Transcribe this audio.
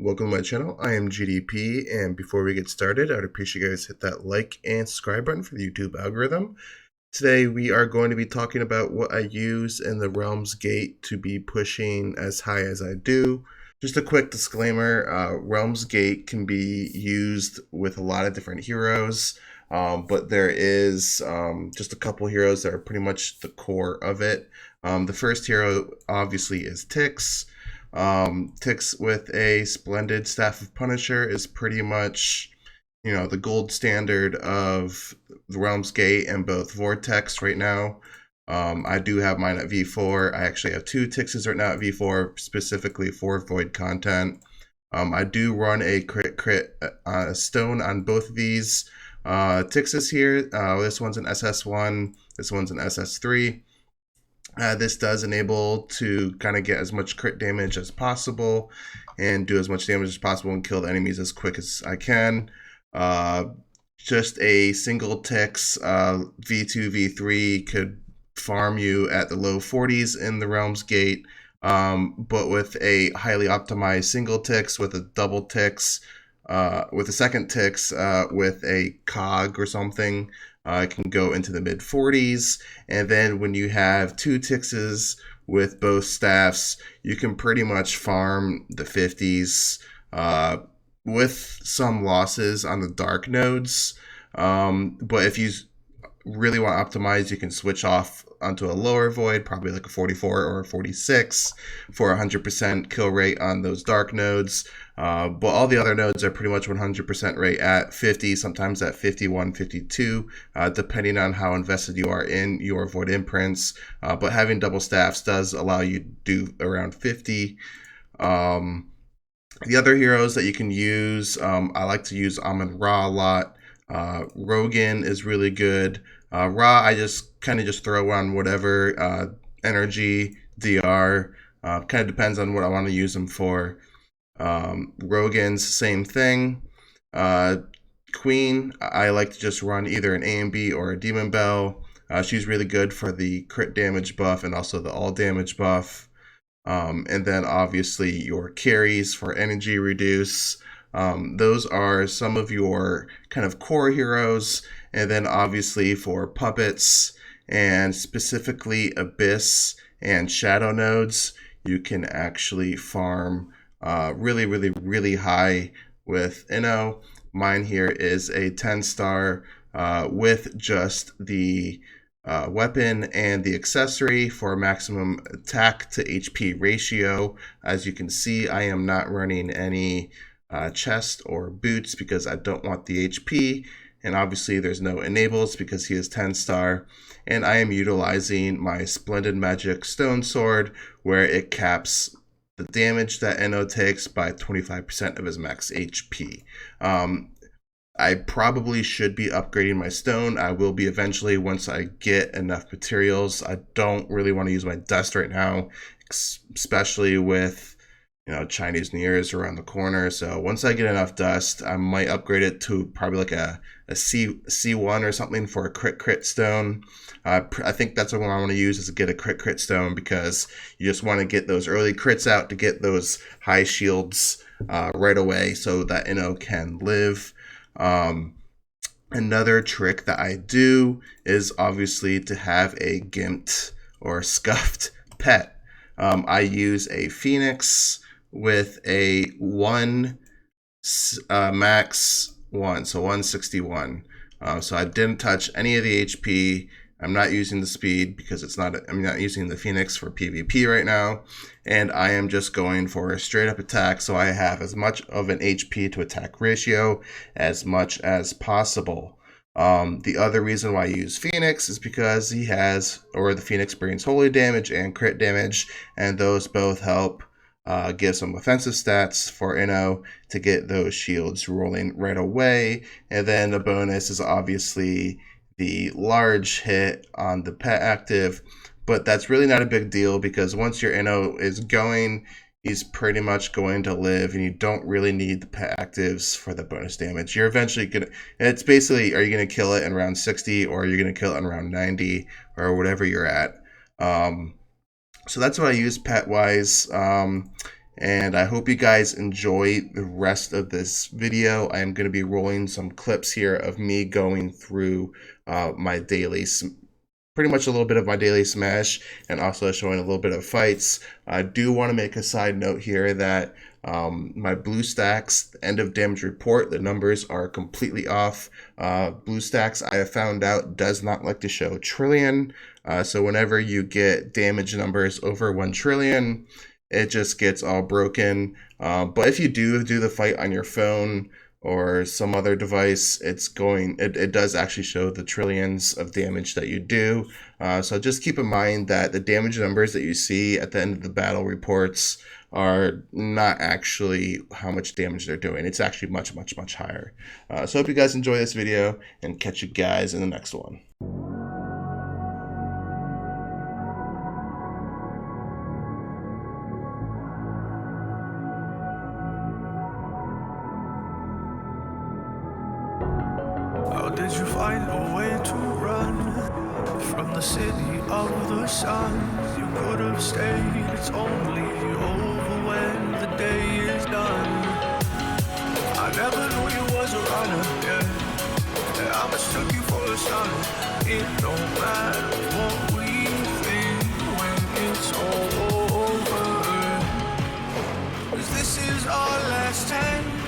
welcome to my channel. I am GDP, and before we get started, I would appreciate you guys hit that like and subscribe button for the YouTube algorithm. Today we are going to be talking about what I use in the Realms Gate to be pushing as high as I do. Just a quick disclaimer, Realms Gate can be used with a lot of different heroes, but there is just a couple heroes that are pretty much the core of it. The first hero obviously is Tix. Tix with a splendid Staff of Punisher is pretty much, the gold standard of the Realms Gate and both Vortex right now. I do have mine at V4. I actually have two Tixes right now at V4, specifically for Void content. I do run a crit stone on both of these Tixes here. This one's an SS1, this one's an SS3. This does enable to kind of get as much crit damage as possible and do as much damage as possible and kill the enemies as quick as I can. Just a single Tix V2, V3 could farm you at the low 40s in the Realms Gate, but with a highly optimized single Tix, with a double Tix, with a second Tix, with a cog or something, it can go into the mid 40s. And then when you have two Tixes with both staffs, you can pretty much farm the 50s with some losses on the dark nodes. But if you really want to optimize, you can switch off onto a lower void, probably like a 44 or a 46 for 100% kill rate on those dark nodes. But all the other nodes are pretty much 100% rate at 50, sometimes at 51, 52, depending on how invested you are in your void imprints. But having double staffs does allow you to do around 50. The other heroes that you can use, I like to use Amon-Ra a lot. Rogan is really good. Ra, I just kind of just throw on whatever energy, DR. Kind of depends on what I want to use them for. Rogan's same thing. Queen, I like to just run either an AMB or a Demon Bell. She's really good for the crit damage buff and also the all damage buff. And then obviously your carries for energy reduce. Those are some of your kind of core heroes. And then obviously for puppets and specifically Abyss and Shadow nodes, you can actually farm really high with Inno. Mine here is a 10-star with just the weapon and the accessory for maximum attack to HP ratio. As you can see, I am not running any chest or boots because I don't want the HP, and obviously there's no enables because he is 10-star, and I am utilizing my Splendid Magic Stone Sword where it caps the damage that Inno takes by 25% of his max HP. I probably should be upgrading my stone. I will be eventually once I get enough materials. I don't really want to use my dust right now, especially with Chinese New Year is around the corner. So once I get enough dust, I might upgrade it to probably like a C1 or something for a crit stone. I think that's what I want to use, is to get a crit stone, because you just want to get those early crits out to get those high shields right away so that Inno can live. Another trick that I do is obviously to have a gimped or scuffed pet. I use a Phoenix with a 1 max 1, so 161. So I didn't touch any of the HP. I'm not using the speed because I'm not using the Phoenix for PvP right now, and I am just going for a straight up attack, so I have as much of an HP to attack ratio as much as possible. The other reason why I use Phoenix is because the Phoenix brings holy damage and crit damage, and those both help give some offensive stats for Inno to get those shields rolling right away. And then the bonus is obviously the large hit on the pet active, but that's really not a big deal because once your Inno is going, he's pretty much going to live, and you don't really need the pet actives for the bonus damage. You're eventually gonna, it's basically, are you gonna kill it in around 60 or are you gonna kill it in around 90 or whatever you're at. So that's what I use pet wise. and I hope you guys enjoy the rest of this video. I am going to be rolling some clips here of me going through my daily, pretty much a little bit of my daily smash, and also showing a little bit of fights. I do want to make a side note here that my BlueStacks end of damage report, the numbers are completely off. BlueStacks, I have found out, does not like to show trillion. So whenever you get damage numbers over 1 trillion, it just gets all broken. But if you do the fight on your phone or some other device, it does actually show the trillions of damage that you do. So just keep in mind that the damage numbers that you see at the end of the battle reports are not actually how much damage they're doing. It's actually much, much, much higher. So hope you guys enjoy this video, and catch you guys in the next one. How did you find a way to run from the city of the sun? You could have stayed, it's only over when the day is done. I never knew you was a runner, yeah. I mistook you for a son. It don't matter what we think when it's all over, 'cause this is our last time.